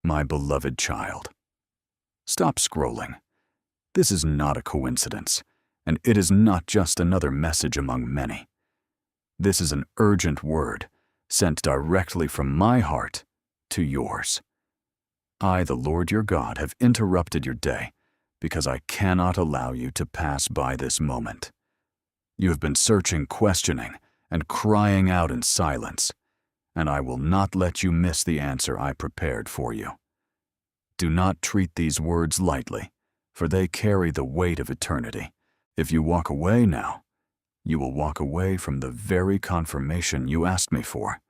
My beloved child, stop scrolling. This is not a coincidence, and it is not just another message among many. This is an urgent word sent directly from my heart to yours. I, the Lord your God, have interrupted your day because I cannot allow you to pass by this moment. You have been searching, questioning, and crying out in silence, and I will not let you miss the answer I prepared for you. Do not treat these words lightly, for they carry the weight of eternity. If you walk away now, you will walk away from the very confirmation you asked me for.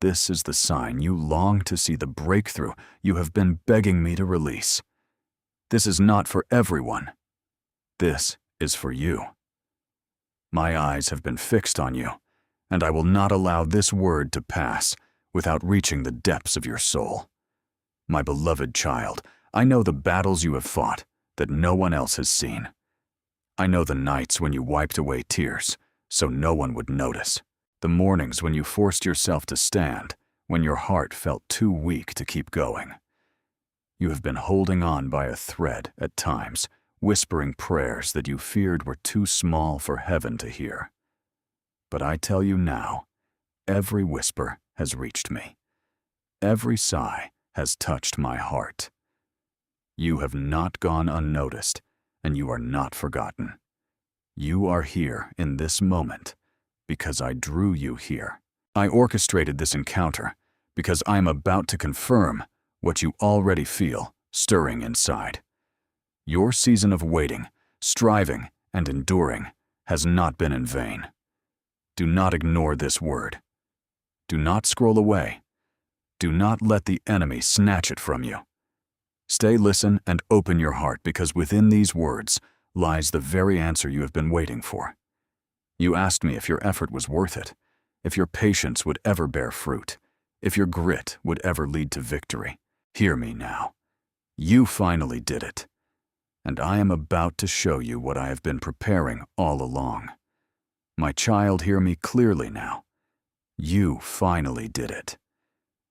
This is the sign you long to see, the breakthrough you have been begging me to release. This is not for everyone. This is for you. My eyes have been fixed on you, and I will not allow this word to pass without reaching the depths of your soul. My beloved child, I know the battles you have fought that no one else has seen. I know the nights when you wiped away tears so no one would notice, the mornings when you forced yourself to stand when your heart felt too weak to keep going. You have been holding on by a thread at times, whispering prayers that you feared were too small for heaven to hear. But I tell you now, every whisper has reached me. Every sigh has touched my heart. You have not gone unnoticed, and you are not forgotten. You are here in this moment because I drew you here. I orchestrated this encounter because I am about to confirm what you already feel stirring inside. Your season of waiting, striving, and enduring has not been in vain. Do not ignore this word. Do not scroll away. Do not let the enemy snatch it from you. Stay, listen, and open your heart, because within these words lies the very answer you have been waiting for. You asked me if your effort was worth it, if your patience would ever bear fruit, if your grit would ever lead to victory. Hear me now. You finally did it. And I am about to show you what I have been preparing all along. My child, hear me clearly now. You finally did it.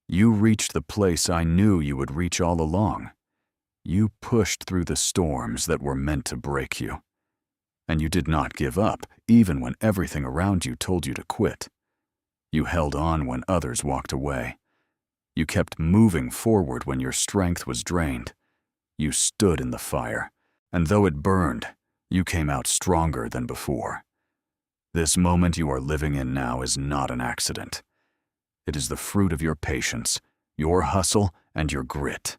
You reached the place I knew you would reach all along. You pushed through the storms that were meant to break you. And you did not give up, even when everything around you told you to quit. You held on when others walked away. You kept moving forward when your strength was drained. You stood in the fire, and though it burned, you came out stronger than before. This moment you are living in now is not an accident. It is the fruit of your patience, your hustle, and your grit.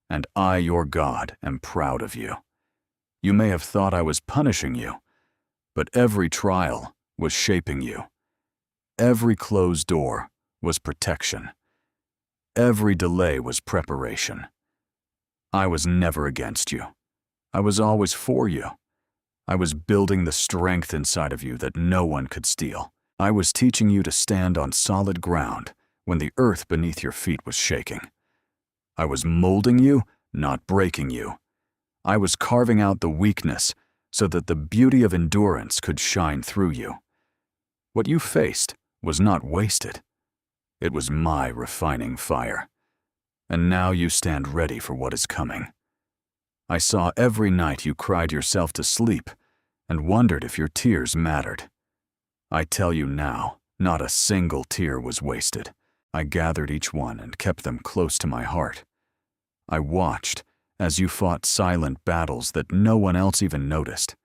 And I, your God, am proud of you. You may have thought I was punishing you, but every trial was shaping you. Every closed door was protection. Every delay was preparation. I was never against you. I was always for you. I was building the strength inside of you that no one could steal. I was teaching you to stand on solid ground when the earth beneath your feet was shaking. I was molding you, not breaking you. I was carving out the weakness so that the beauty of endurance could shine through you. What you faced was not wasted. It was my refining fire. And now you stand ready for what is coming. I saw every night you cried yourself to sleep and wondered if your tears mattered. I tell you now, not a single tear was wasted. I gathered each one and kept them close to my heart. I watched as you fought silent battles that no one else even noticed.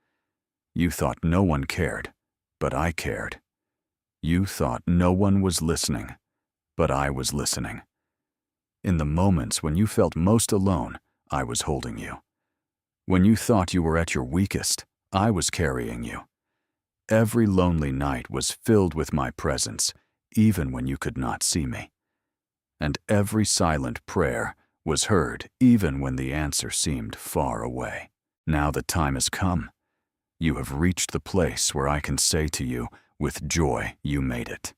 You thought no one cared, but I cared. You thought no one was listening, but I was listening. In the moments when you felt most alone, I was holding you. When you thought you were at your weakest, I was carrying you. Every lonely night was filled with my presence, even when you could not see me. And every silent prayer was heard, even when the answer seemed far away. Now the time has come. You have reached the place where I can say to you, with joy, you made it.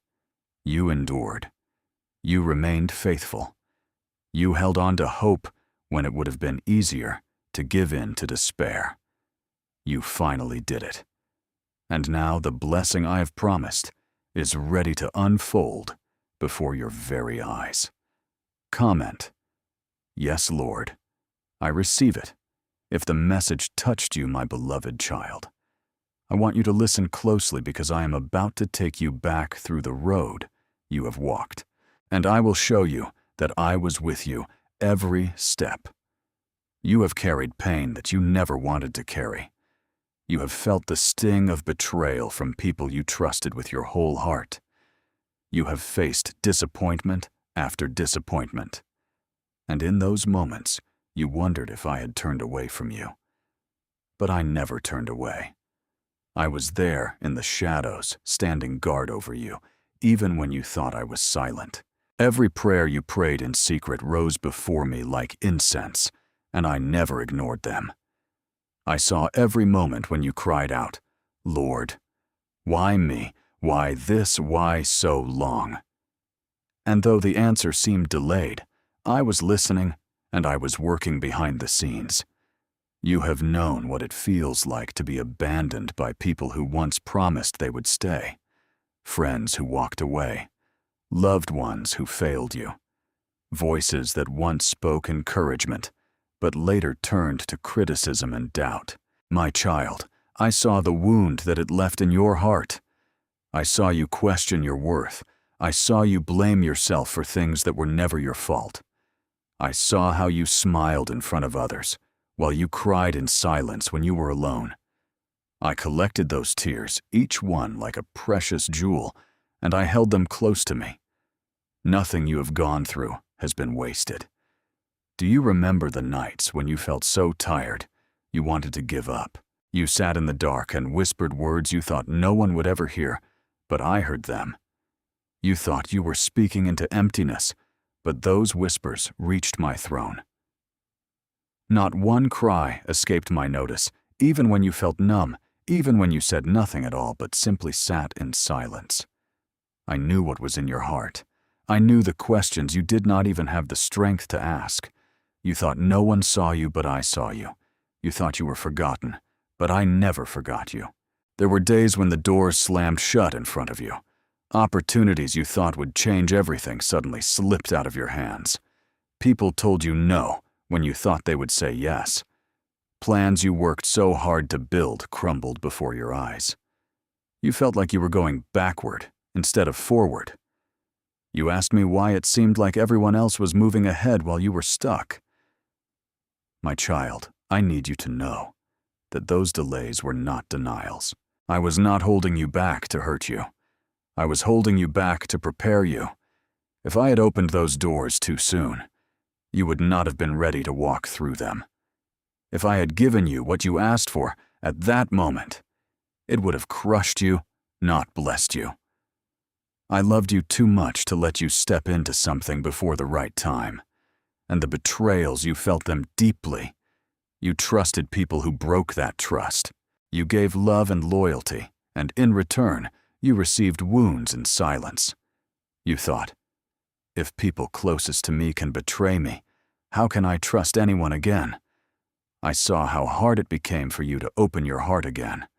You endured. You remained faithful. You held on to hope when it would have been easier to give in to despair. You finally did it. And now the blessing I have promised is ready to unfold before your very eyes. Comment Yes, Lord, I receive it. If the message touched you, my beloved child, I want you to listen closely because I am about to take you back through the road you have walked, and I will show you that I was with you every step. You have carried pain that you never wanted to carry. You have felt the sting of betrayal from people you trusted with your whole heart. You have faced disappointment after disappointment. And in those moments, you wondered if I had turned away from you. But I never turned away. I was there in the shadows, standing guard over you, even when you thought I was silent. Every prayer you prayed in secret rose before me like incense, and I never ignored them. I saw every moment when you cried out, "Lord, why me? Why this? Why so long?" And though the answer seemed delayed, I was listening and I was working behind the scenes. You have known what it feels like to be abandoned by people who once promised they would stay, friends who walked away, loved ones who failed you, voices that once spoke encouragement, but later turned to criticism and doubt. My child, I saw the wound that it left in your heart. I saw you question your worth. I saw you blame yourself for things that were never your fault. I saw how you smiled in front of others, while you cried in silence when you were alone. I collected those tears, each one like a precious jewel, and I held them close to me. Nothing you have gone through has been wasted. Do you remember the nights when you felt so tired, you wanted to give up? You sat in the dark and whispered words you thought no one would ever hear, but I heard them. You thought you were speaking into emptiness, but those whispers reached my throne. Not one cry escaped my notice, even when you felt numb, even when you said nothing at all but simply sat in silence. I knew what was in your heart. I knew the questions you did not even have the strength to ask. You thought no one saw you, but I saw you. You thought you were forgotten, but I never forgot you. There were days when the doors slammed shut in front of you. Opportunities you thought would change everything suddenly slipped out of your hands. People told you no when you thought they would say yes. Plans you worked so hard to build crumbled before your eyes. You felt like you were going backward instead of forward. You asked me why it seemed like everyone else was moving ahead while you were stuck. My child, I need you to know that those delays were not denials. I was not holding you back to hurt you. I was holding you back to prepare you. If I had opened those doors too soon, you would not have been ready to walk through them. If I had given you what you asked for at that moment, it would have crushed you, not blessed you. I loved you too much to let you step into something before the right time, and the betrayals you felt them deeply. You trusted people who broke that trust. You gave love and loyalty, and in return, you received wounds in silence. You thought, if people closest to me can betray me, how can I trust anyone again? I saw how hard it became for you to open your heart again.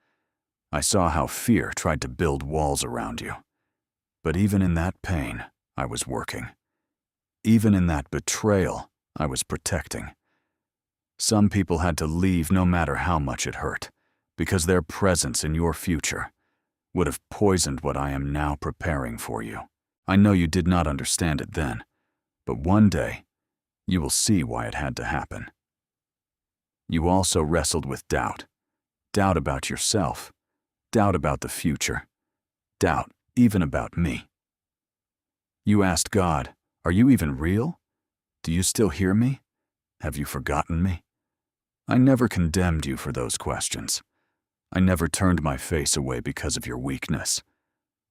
I saw how fear tried to build walls around you. But even in that pain, I was working. Even in that betrayal, I was protecting. Some people had to leave no matter how much it hurt, because their presence in your future would have poisoned what I am now preparing for you. I know you did not understand it then, but one day, you will see why it had to happen. You also wrestled with doubt. Doubt about yourself. Doubt about the future. Doubt even about me. You asked God, "Are you even real? Do you still hear me? Have you forgotten me?" I never condemned you for those questions. I never turned my face away because of your weakness.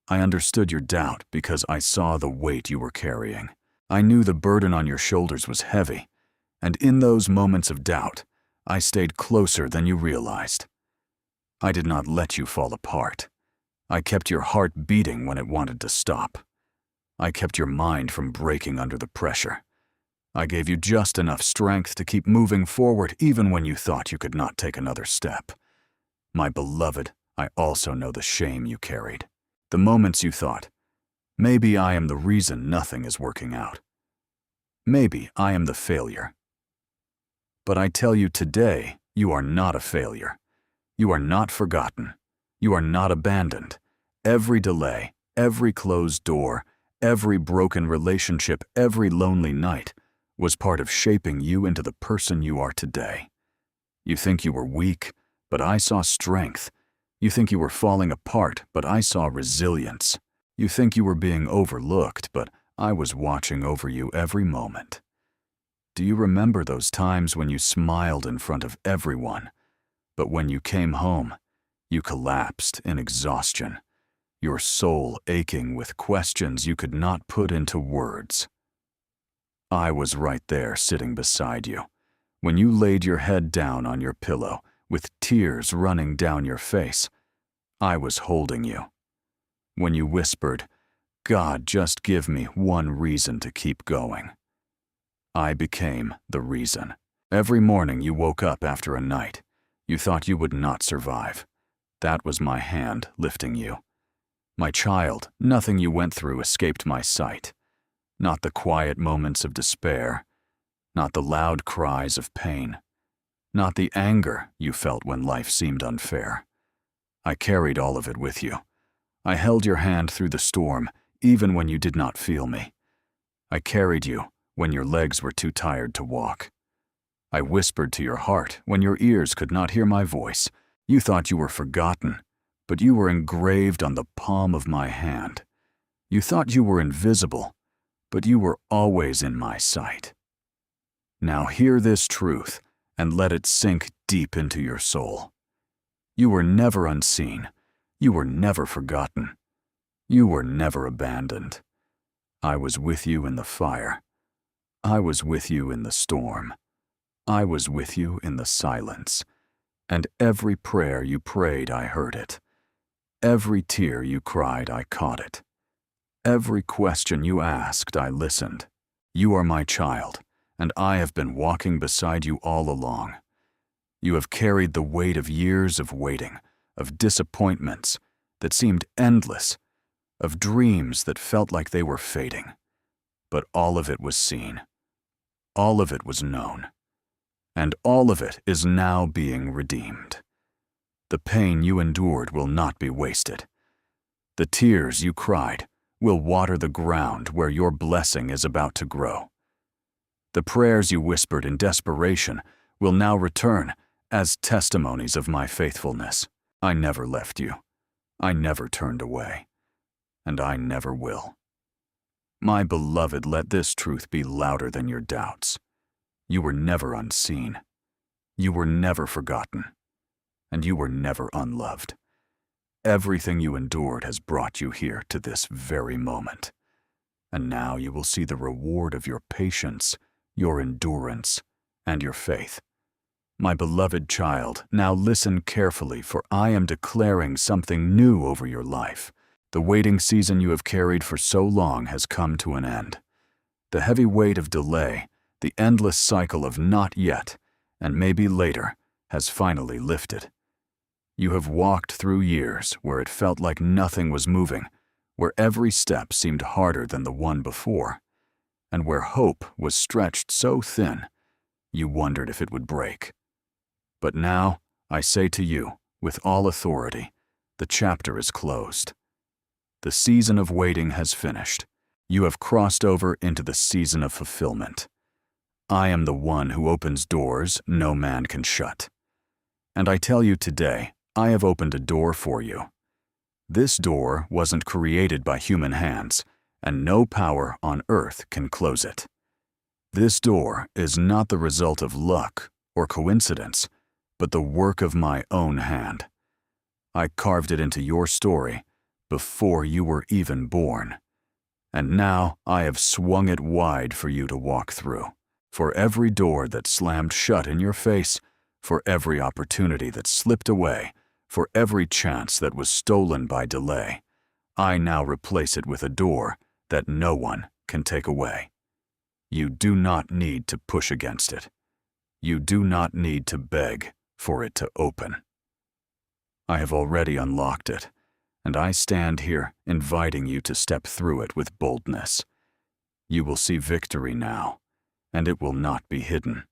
I understood your doubt because I saw the weight you were carrying. I knew the burden on your shoulders was heavy, and in those moments of doubt, I stayed closer than you realized. I did not let you fall apart. I kept your heart beating when it wanted to stop. I kept your mind from breaking under the pressure. I gave you just enough strength to keep moving forward even when you thought you could not take another step. My beloved, I also know the shame you carried. The moments you thought, maybe I am the reason nothing is working out. Maybe I am the failure But I tell you today, you are not a failure. You are not forgotten. You are not abandoned. Every delay, every closed door, every broken relationship, every lonely night was part of shaping you into the person you are today. You think you were weak, but I saw strength. You think you were falling apart, but I saw resilience. You think you were being overlooked, but I was watching over you every moment. Do you remember those times when you smiled in front of everyone, but when you came home, you collapsed in exhaustion, your soul aching with questions you could not put into words? I was right there sitting beside you, when you laid your head down on your pillow with tears running down your face. I was holding you. When you whispered, "God, just give me one reason to keep going," I became the reason. Every morning you woke up after a night you thought you would not survive. That was my hand lifting you. My child, nothing you went through escaped my sight. Not the quiet moments of despair, not the loud cries of pain, not the anger you felt when life seemed unfair. I carried all of it with you. I held your hand through the storm, even when you did not feel me. I carried you when your legs were too tired to walk. I whispered to your heart when your ears could not hear my voice. You thought you were forgotten, but you were engraved on the palm of my hand. You thought you were invisible, but you were always in my sight. Now hear this truth and let it sink deep into your soul. You were never unseen. You were never forgotten. You were never abandoned. I was with you in the fire. I was with you in the storm. I was with you in the silence. And every prayer you prayed, I heard it. Every tear you cried, I caught it. Every question you asked, I listened. You are my child, and I have been walking beside you all along. You have carried the weight of years of waiting, of disappointments that seemed endless, of dreams that felt like they were fading. But all of it was seen. All of it was known. And all of it is now being redeemed. The pain you endured will not be wasted. The tears you cried will water the ground where your blessing is about to grow. The prayers you whispered in desperation will now return as testimonies of my faithfulness. I never left you. I never turned away. And I never will. My beloved, let this truth be louder than your doubts. You were never unseen. You were never forgotten. And you were never unloved. Everything you endured has brought you here to this very moment. And now you will see the reward of your patience, your endurance, and your faith. My beloved child, now listen carefully, for I am declaring something new over your life. The waiting season you have carried for so long has come to an end. The heavy weight of delay, the endless cycle of not yet, and maybe later, has finally lifted. You have walked through years where it felt like nothing was moving, where every step seemed harder than the one before, and where hope was stretched so thin, you wondered if it would break. But now, I say to you, with all authority, the chapter is closed. The season of waiting has finished. You have crossed over into the season of fulfillment. I am the one who opens doors no man can shut. And I tell you today, I have opened a door for you. This door wasn't created by human hands, and no power on earth can close it. This door is not the result of luck or coincidence, but the work of my own hand. I carved it into your story before you were even born. And now I have swung it wide for you to walk through. For every door that slammed shut in your face, for every opportunity that slipped away, for every chance that was stolen by delay, I now replace it with a door that no one can take away. You do not need to push against it. You do not need to beg for it to open. I have already unlocked it, and I stand here inviting you to step through it with boldness. You will see victory now, and it will not be hidden.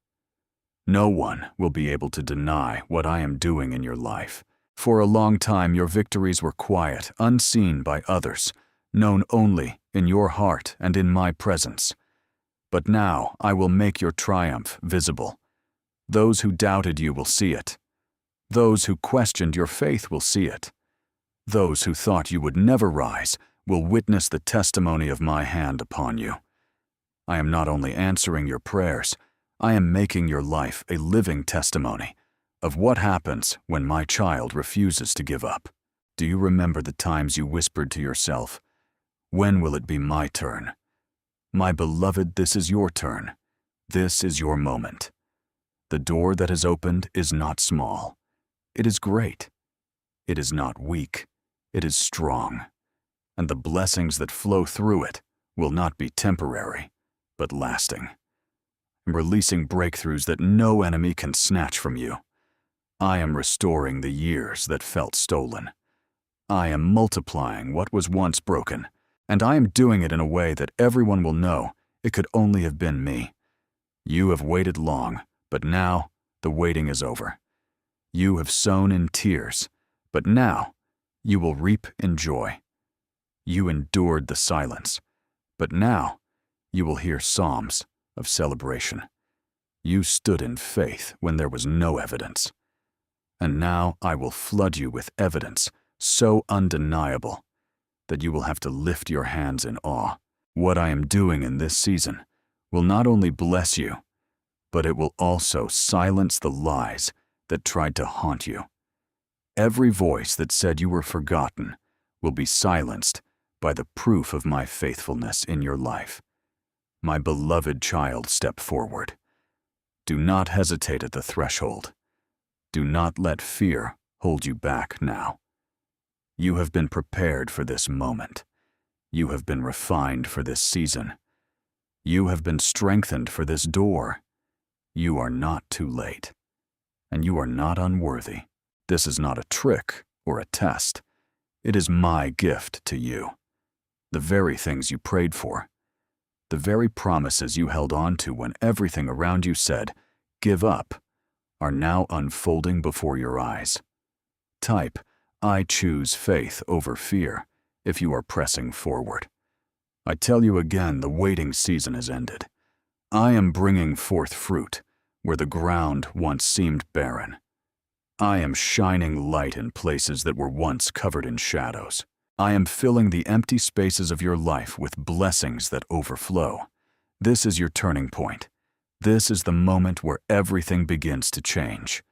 No one will be able to deny what I am doing in your life. For a long time your victories were quiet, unseen by others, known only in your heart and in my presence. But now I will make your triumph visible. Those who doubted you will see it. Those who questioned your faith will see it. Those who thought you would never rise will witness the testimony of my hand upon you. I am not only answering your prayers, I am making your life a living testimony of what happens when my child refuses to give up. Do you remember the times you whispered to yourself, "When will it be my turn?" My beloved, this is your turn. This is your moment. The door that has opened is not small. It is great. It is not weak. It is strong. And the blessings that flow through it will not be temporary, but lasting. I'm releasing breakthroughs that no enemy can snatch from you. I am restoring the years that felt stolen. I am multiplying what was once broken, and I am doing it in a way that everyone will know it could only have been me. You have waited long, but now the waiting is over. You have sown in tears, but now you will reap in joy. You endured the silence, but now you will hear psalms of celebration. You stood in faith when there was no evidence. And now I will flood you with evidence so undeniable that you will have to lift your hands in awe. What I am doing in this season will not only bless you, but it will also silence the lies that tried to haunt you. Every voice that said you were forgotten will be silenced by the proof of my faithfulness in your life. My beloved child, step forward. Do not hesitate at the threshold. Do not let fear hold you back now. You have been prepared for this moment. You have been refined for this season. You have been strengthened for this door. You are not too late, and you are not unworthy. This is not a trick or a test. It is my gift to you. The very things you prayed for, the very promises you held on to when everything around you said, "Give up," are now unfolding before your eyes. Type, "I choose faith over fear," if you are pressing forward. I tell you again, the waiting season has ended. I am bringing forth fruit where the ground once seemed barren. I am shining light in places that were once covered in shadows. I am filling the empty spaces of your life with blessings that overflow. This is your turning point. This is the moment where everything begins to change.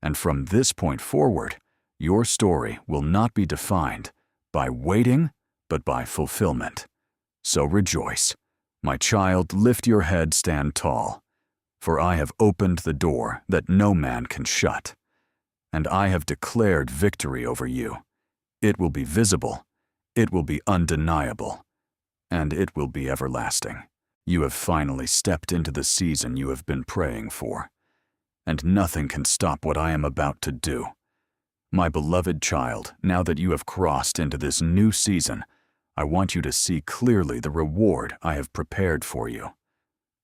And from this point forward, your story will not be defined by waiting, but by fulfillment. So rejoice. My child, lift your head, stand tall. For I have opened the door that no man can shut. And I have declared victory over you. It will be visible. It will be undeniable. And it will be everlasting. You have finally stepped into the season you have been praying for. And nothing can stop what I am about to do. My beloved child, now that you have crossed into this new season, I want you to see clearly the reward I have prepared for you.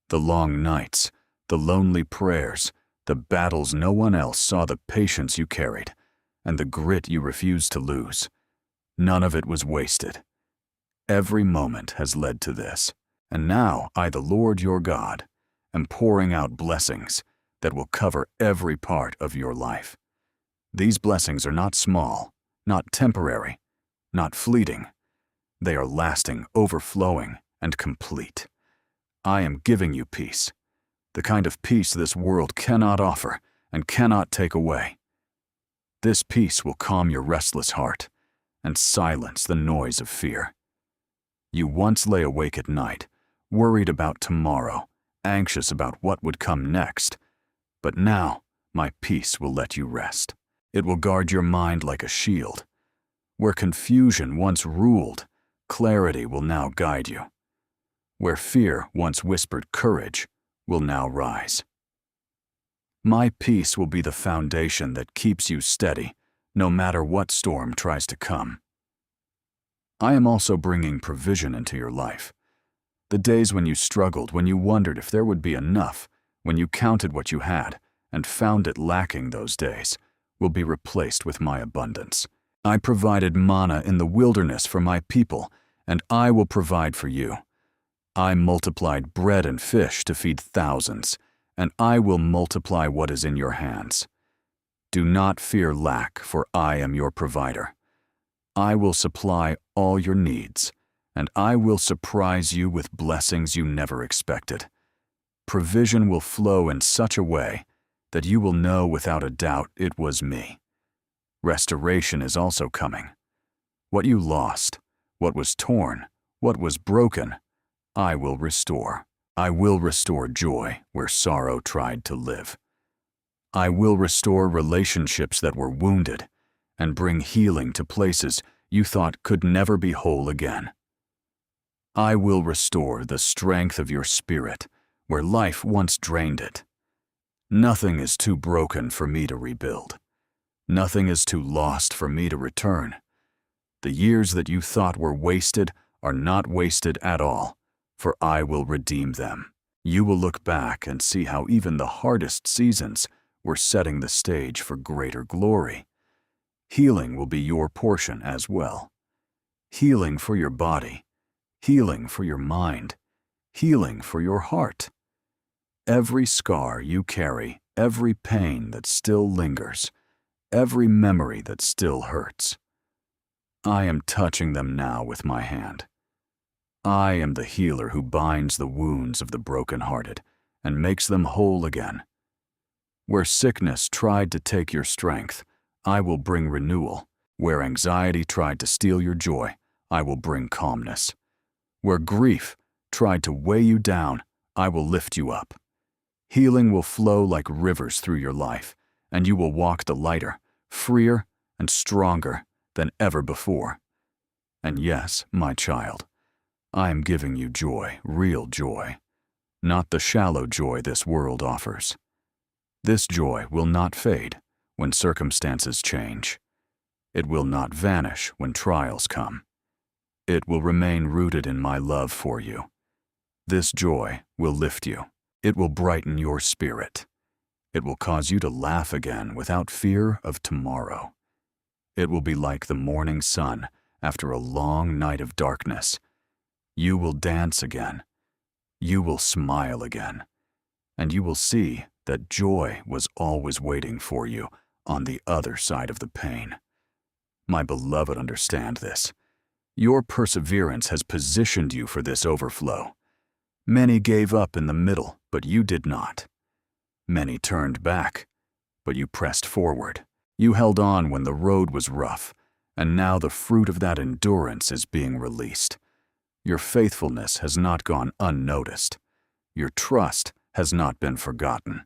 The long nights, the lonely prayers, the battles no one else saw, the patience you carried, and the grit you refused to lose. None of it was wasted. Every moment has led to this. And now I, the Lord your God, am pouring out blessings that will cover every part of your life. These blessings are not small, not temporary, not fleeting. They are lasting, overflowing, and complete. I am giving you peace, the kind of peace this world cannot offer and cannot take away. This peace will calm your restless heart and silence the noise of fear. You once lay awake at night, worried about tomorrow, anxious about what would come next. But now, my peace will let you rest. It will guard your mind like a shield. Where confusion once ruled, clarity will now guide you. Where fear once whispered courage will now rise. My peace will be the foundation that keeps you steady, no matter what storm tries to come. I am also bringing provision into your life. The days when you struggled, when you wondered if there would be enough, when you counted what you had and found it lacking those days will be replaced with my abundance. I provided manna in the wilderness for my people, and I will provide for you. I multiplied bread and fish to feed thousands, and I will multiply what is in your hands. Do not fear lack, for I am your provider. I will supply all your needs, and I will surprise you with blessings you never expected. Provision will flow in such a way that you will know without a doubt it was me. Restoration is also coming. What you lost, what was torn, what was broken, I will restore. I will restore joy where sorrow tried to live. I will restore relationships that were wounded and bring healing to places you thought could never be whole again. I will restore the strength of your spirit where life once drained it. Nothing is too broken for me to rebuild. Nothing is too lost for me to return. The years that you thought were wasted are not wasted at all, for I will redeem them. You will look back and see how even the hardest seasons were setting the stage for greater glory. Healing will be your portion as well. Healing for your body, healing for your mind, healing for your heart. Every scar you carry, every pain that still lingers, every memory that still hurts. I am touching them now with my hand. I am the healer who binds the wounds of the brokenhearted and makes them whole again. Where sickness tried to take your strength, I will bring renewal. Where anxiety tried to steal your joy, I will bring calmness. Where grief tried to weigh you down, I will lift you up. Healing will flow like rivers through your life, and you will walk the lighter, freer, and stronger than ever before. And yes, my child, I am giving you joy, real joy, not the shallow joy this world offers. This joy will not fade when circumstances change. It will not vanish when trials come. It will remain rooted in my love for you. This joy will lift you. It will brighten your spirit. It will cause you to laugh again without fear of tomorrow. It will be like the morning sun after a long night of darkness. You will dance again. You will smile again. And you will see that joy was always waiting for you on the other side of the pain. My beloved, understand this. Your perseverance has positioned you for this overflow. Many gave up in the middle, but you did not. Many turned back, but you pressed forward. You held on when the road was rough, and now the fruit of that endurance is being released. Your faithfulness has not gone unnoticed. Your trust has not been forgotten.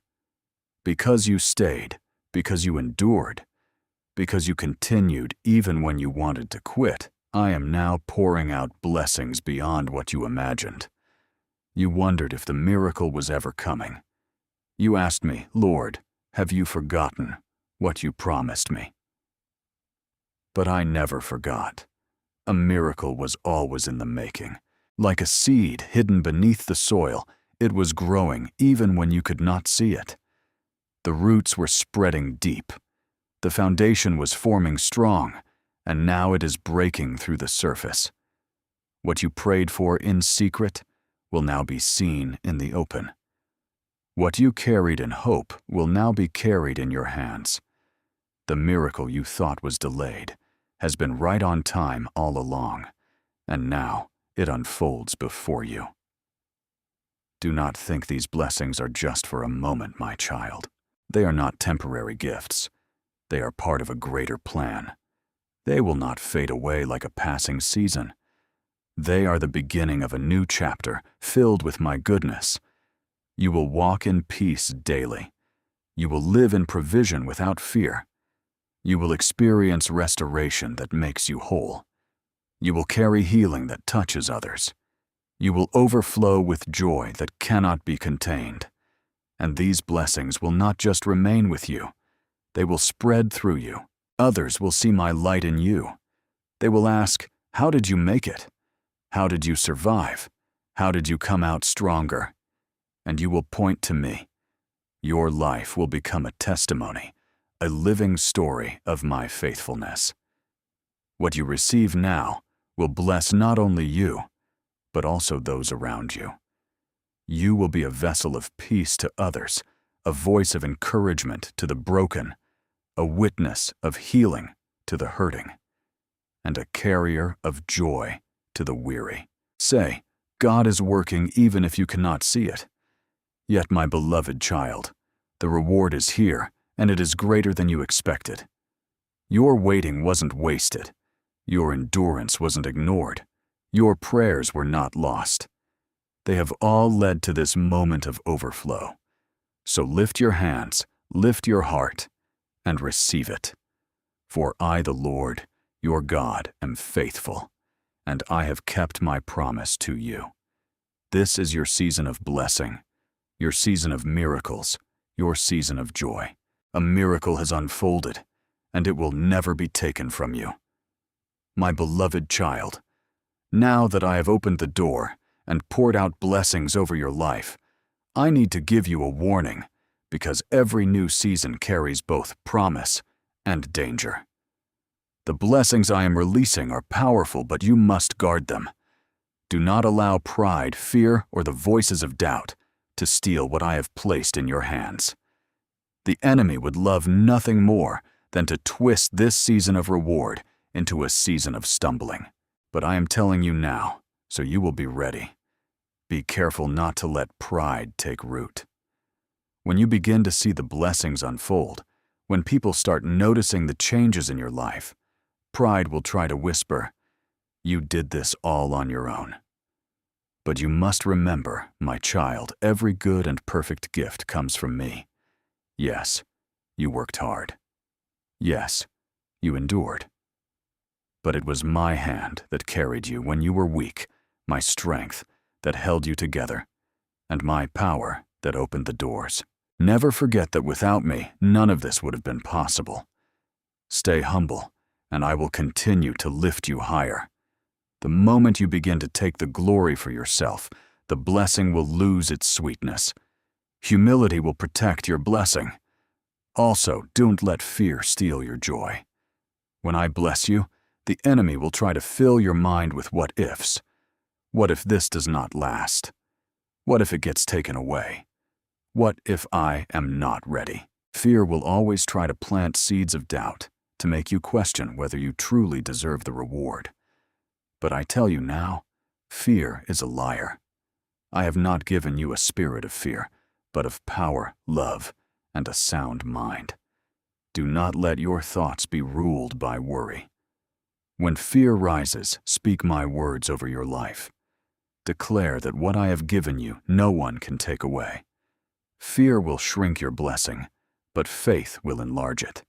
Because you stayed, because you endured, because you continued even when you wanted to quit, I am now pouring out blessings beyond what you imagined. You wondered if the miracle was ever coming. You asked me, Lord, have you forgotten what you promised me? But I never forgot. A miracle was always in the making. Like a seed hidden beneath the soil, it was growing even when you could not see it. The roots were spreading deep. The foundation was forming strong, and now it is breaking through the surface. What you prayed for in secret will now be seen in the open. What you carried in hope will now be carried in your hands. The miracle you thought was delayed has been right on time all along, and now it unfolds before you. Do not think these blessings are just for a moment, my child. They are not temporary gifts. They are part of a greater plan. They will not fade away like a passing season. They are the beginning of a new chapter filled with my goodness. You will walk in peace daily. You will live in provision without fear. You will experience restoration that makes you whole. You will carry healing that touches others. You will overflow with joy that cannot be contained. And these blessings will not just remain with you. They will spread through you. Others will see my light in you. They will ask, how did you make it? How did you survive? How did you come out stronger? And you will point to me. Your life will become a testimony, a living story of my faithfulness. What you receive now will bless not only you, but also those around you. You will be a vessel of peace to others, a voice of encouragement to the broken, a witness of healing to the hurting, and a carrier of joy to the weary. Say, God is working even if you cannot see it. Yet, my beloved child, the reward is here, and it is greater than you expected. Your waiting wasn't wasted. Your endurance wasn't ignored. Your prayers were not lost. They have all led to this moment of overflow. So lift your hands, lift your heart, and receive it. For I, the Lord, your God, am faithful, and I have kept my promise to you. This is your season of blessing, your season of miracles, your season of joy. A miracle has unfolded, and it will never be taken from you. My beloved child, now that I have opened the door and poured out blessings over your life, I need to give you a warning, because every new season carries both promise and danger. The blessings I am releasing are powerful, but you must guard them. Do not allow pride, fear, or the voices of doubt to steal what I have placed in your hands. The enemy would love nothing more than to twist this season of reward into a season of stumbling. But I am telling you now, so you will be ready. Be careful not to let pride take root. When you begin to see the blessings unfold, when people start noticing the changes in your life, pride will try to whisper, "You did this all on your own." But you must remember, my child, every good and perfect gift comes from me. Yes, you worked hard. Yes, you endured. But it was my hand that carried you when you were weak, my strength that held you together, and my power that opened the doors. Never forget that without me, none of this would have been possible. Stay humble, and I will continue to lift you higher. The moment you begin to take the glory for yourself, the blessing will lose its sweetness. Humility will protect your blessing. Also, don't let fear steal your joy. When I bless you, the enemy will try to fill your mind with what-ifs. What if this does not last? What if it gets taken away? What if I am not ready? Fear will always try to plant seeds of doubt to make you question whether you truly deserve the reward. But I tell you now, fear is a liar. I have not given you a spirit of fear, but of power, love, and a sound mind. Do not let your thoughts be ruled by worry. When fear rises, speak my words over your life. Declare that what I have given you, no one can take away. Fear will shrink your blessing, but faith will enlarge it.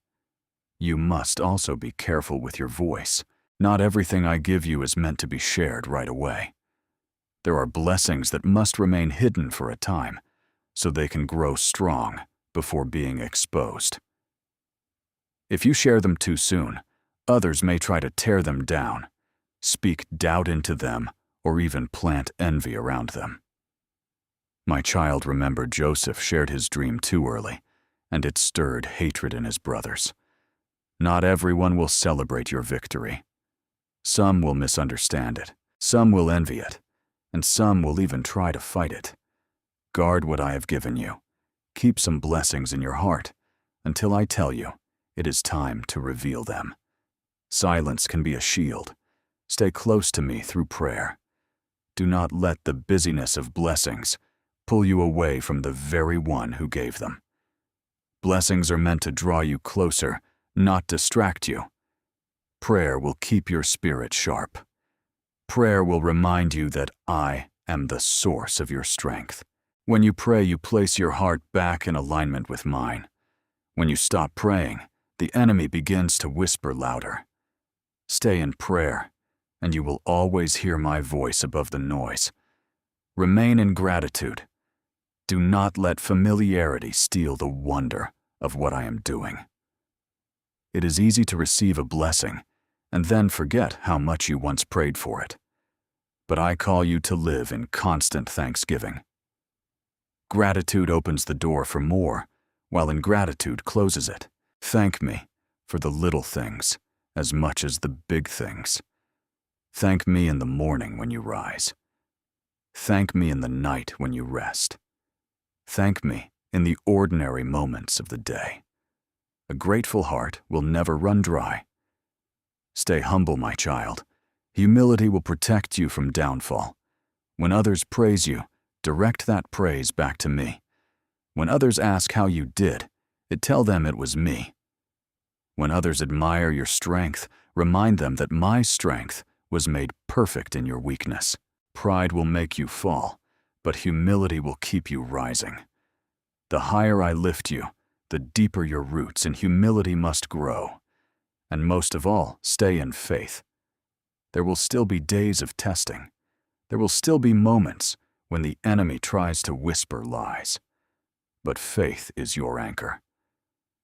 You must also be careful with your voice. Not everything I give you is meant to be shared right away. There are blessings that must remain hidden for a time, so they can grow strong before being exposed. If you share them too soon, others may try to tear them down, speak doubt into them, or even plant envy around them. My child, remember Joseph shared his dream too early, and it stirred hatred in his brothers. Not everyone will celebrate your victory. Some will misunderstand it, some will envy it, and some will even try to fight it. Guard what I have given you. Keep some blessings in your heart until I tell you it is time to reveal them. Silence can be a shield. Stay close to me through prayer. Do not let the busyness of blessings pull you away from the very one who gave them. Blessings are meant to draw you closer, not distract you. Prayer will keep your spirit sharp. Prayer will remind you that I am the source of your strength. When you pray, you place your heart back in alignment with mine. When you stop praying, the enemy begins to whisper louder. Stay in prayer, and you will always hear my voice above the noise. Remain in gratitude. Do not let familiarity steal the wonder of what I am doing. It is easy to receive a blessing and then forget how much you once prayed for it. But I call you to live in constant thanksgiving. Gratitude opens the door for more, while ingratitude closes it. Thank me for the little things as much as the big things. Thank me in the morning when you rise. Thank me in the night when you rest. Thank me in the ordinary moments of the day. A grateful heart will never run dry. Stay humble, my child. Humility will protect you from downfall. When others praise you, direct that praise back to me. When others ask how you did, tell them it was me. When others admire your strength, remind them that my strength was made perfect in your weakness. Pride will make you fall, but humility will keep you rising. The higher I lift you, the deeper your roots in humility must grow. And most of all, stay in faith. There will still be days of testing. There will still be moments when the enemy tries to whisper lies. But faith is your anchor.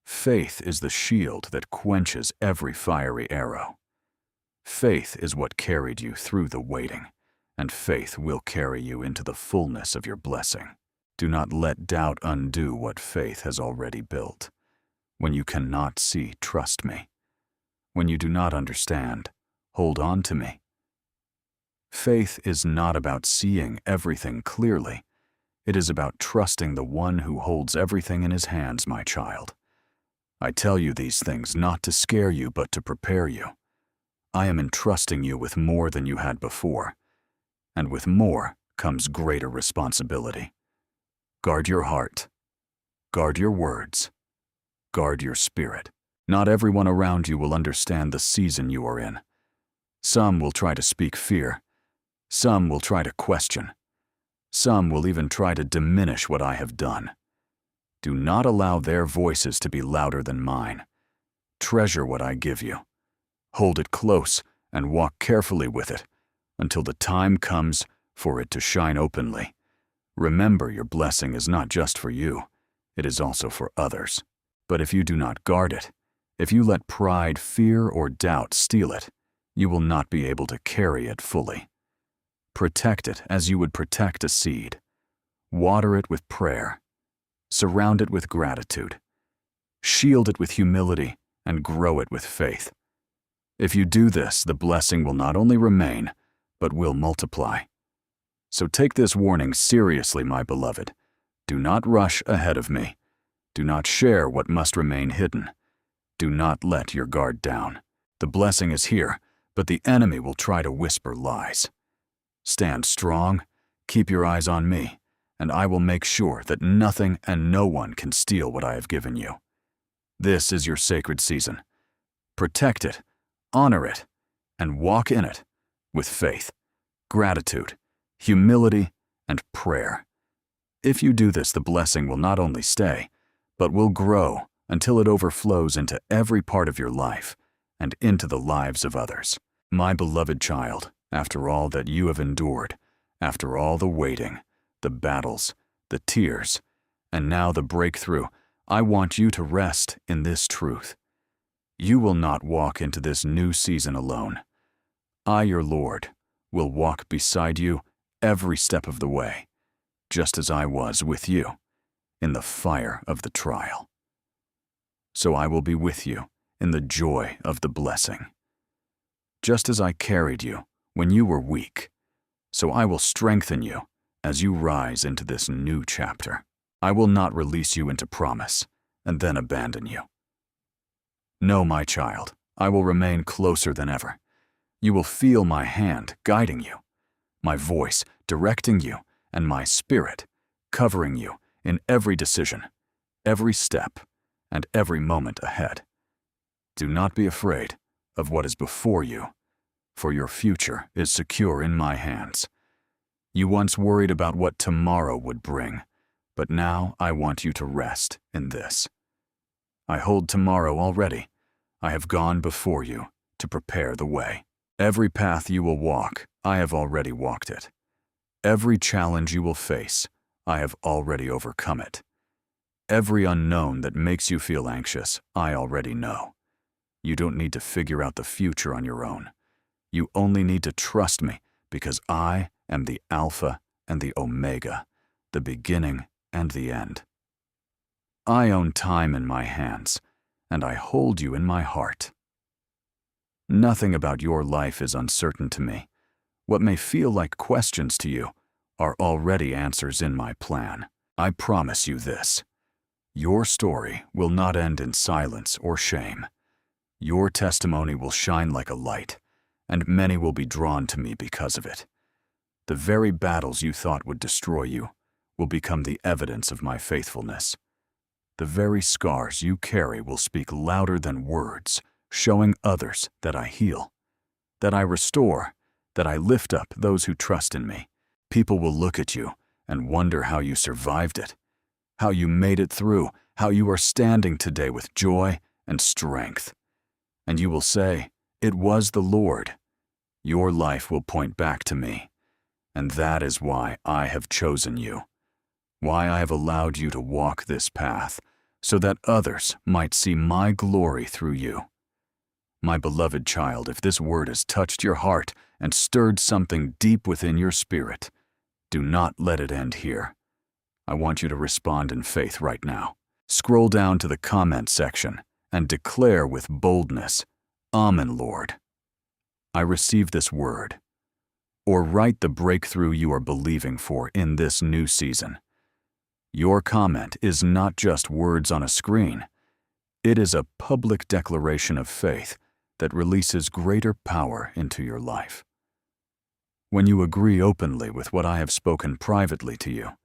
Faith is the shield that quenches every fiery arrow. Faith is what carried you through the waiting, and faith will carry you into the fullness of your blessing. Do not let doubt undo what faith has already built. When you cannot see, trust me. When you do not understand, hold on to me. Faith is not about seeing everything clearly. It is about trusting the one who holds everything in his hands, my child. I tell you these things not to scare you, but to prepare you. I am entrusting you with more than you had before, and with more comes greater responsibility. Guard your heart. Guard your words. Guard your spirit. Not everyone around you will understand the season you are in. Some will try to speak fear. Some will try to question. Some will even try to diminish what I have done. Do not allow their voices to be louder than mine. Treasure what I give you. Hold it close and walk carefully with it until the time comes for it to shine openly. Remember, your blessing is not just for you, it is also for others. But if you do not guard it, if you let pride, fear, or doubt steal it, you will not be able to carry it fully. Protect it as you would protect a seed. Water it with prayer. Surround it with gratitude. Shield it with humility and grow it with faith. If you do this, the blessing will not only remain, but will multiply. So take this warning seriously, my beloved. Do not rush ahead of me. Do not share what must remain hidden. Do not let your guard down. The blessing is here, but the enemy will try to whisper lies. Stand strong, keep your eyes on me, and I will make sure that nothing and no one can steal what I have given you. This is your sacred season. Protect it, honor it, and walk in it with faith, gratitude, humility, and prayer. If you do this, the blessing will not only stay, but will grow until it overflows into every part of your life and into the lives of others. My beloved child, after all that you have endured, after all the waiting, the battles, the tears, and now the breakthrough, I want you to rest in this truth. You will not walk into this new season alone. I, your Lord, will walk beside you every step of the way, just as I was with you in the fire of the trial. So I will be with you in the joy of the blessing. Just as I carried you when you were weak, so I will strengthen you as you rise into this new chapter. I will not release you into promise and then abandon you. No, my child, I will remain closer than ever. You will feel my hand guiding you, my voice directing you, and my spirit covering you in every decision, every step, and every moment ahead. Do not be afraid of what is before you, for your future is secure in my hands. You once worried about what tomorrow would bring, but now I want you to rest in this. I hold tomorrow already. I have gone before you to prepare the way. Every path you will walk, I have already walked it. Every challenge you will face, I have already overcome it. Every unknown that makes you feel anxious, I already know. You don't need to figure out the future on your own. You only need to trust me because I am the Alpha and the Omega, the beginning and the end. I own time in my hands, and I hold you in my heart. Nothing about your life is uncertain to me. What may feel like questions to you are already answers in my plan. I promise you this: your story will not end in silence or shame. Your testimony will shine like a light, and many will be drawn to me because of it. The very battles you thought would destroy you will become the evidence of my faithfulness. The very scars you carry will speak louder than words, showing others that I heal, that I restore, that I lift up those who trust in me. People will look at you and wonder how you survived it, how you made it through, how you are standing today with joy and strength. And you will say, "It was the Lord." Your life will point back to me, and that is why I have chosen you, why I have allowed you to walk this path, so that others might see my glory through you. My beloved child, if this word has touched your heart and stirred something deep within your spirit, do not let it end here. I want you to respond in faith right now. Scroll down to the comment section and declare with boldness, "Amen, Lord. I receive this word." Or write the breakthrough you are believing for in this new season. Your comment is not just words on a screen. It is a public declaration of faith that releases greater power into your life. When you agree openly with what I have spoken privately to you,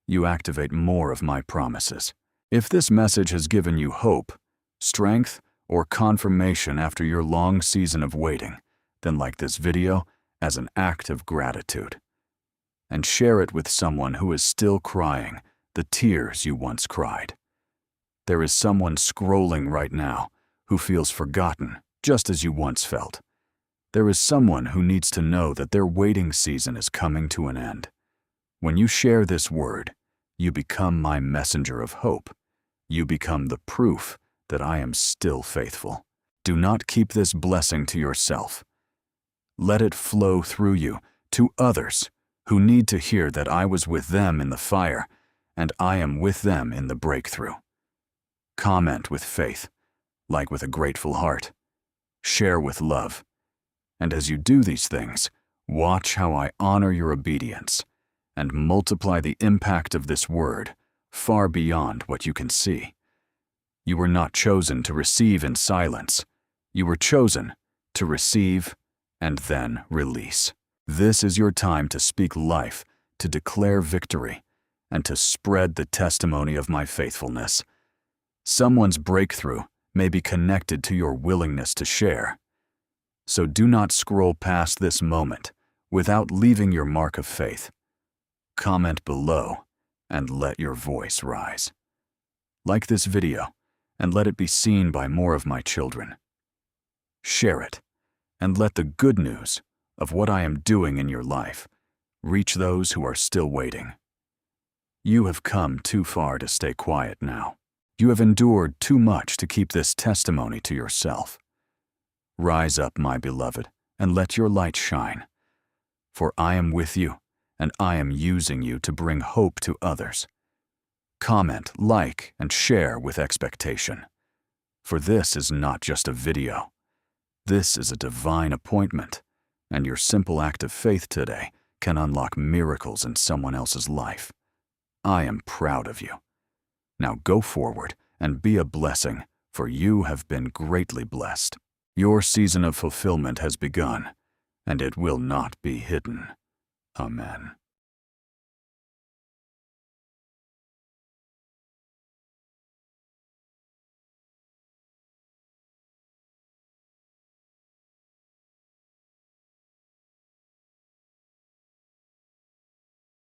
you activate more of my promises. If this message has given you hope, strength, or confirmation after your long season of waiting, then like this video as an act of gratitude. And share it with someone who is still crying the tears you once cried. There is someone scrolling right now who feels forgotten, just as you once felt. There is someone who needs to know that their waiting season is coming to an end. When you share this word, you become my messenger of hope. You become the proof that I am still faithful. Do not keep this blessing to yourself. Let it flow through you to others who need to hear that I was with them in the fire and I am with them in the breakthrough. Comment with faith, like with a grateful heart. Share with love. And as you do these things, watch how I honor your obedience and multiply the impact of this word far beyond what you can see. You were not chosen to receive in silence. You were chosen to receive and then release. This is your time to speak life, to declare victory, and to spread the testimony of my faithfulness. Someone's breakthrough may be connected to your willingness to share. So do not scroll past this moment without leaving your mark of faith. Comment below and let your voice rise. Like this video and let it be seen by more of my children. Share it and let the good news of what I am doing in your life reach those who are still waiting. You have come too far to stay quiet now. You have endured too much to keep this testimony to yourself. Rise up, my beloved, and let your light shine. For I am with you, and I am using you to bring hope to others. Comment, like, and share with expectation. For this is not just a video. This is a divine appointment, and your simple act of faith today can unlock miracles in someone else's life. I am proud of you. Now go forward and be a blessing, for you have been greatly blessed. Your season of fulfillment has begun, and it will not be hidden. Amen.